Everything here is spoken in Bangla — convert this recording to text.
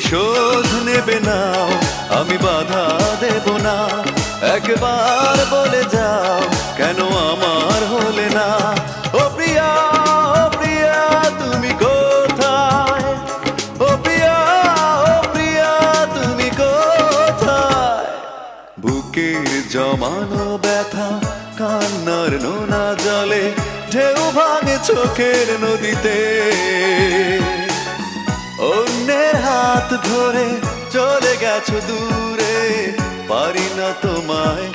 প্রতিশোধ নেবে না, আমি বাধা দেব না। একবার বলে যাও কেন আমার হলে না। ও প্রিয়া, ও প্রিয়া তুমি কোথায়? ও প্রিয়া, ও প্রিয়া তুমি কোথায়? বুকের জমানো ব্যথা কান্নার নোনা জলে ঢেউ ভাঙে চোখের নদীতে। অন্যের হাত ধরে চলে গেছো দূরে, পারি না তোমায়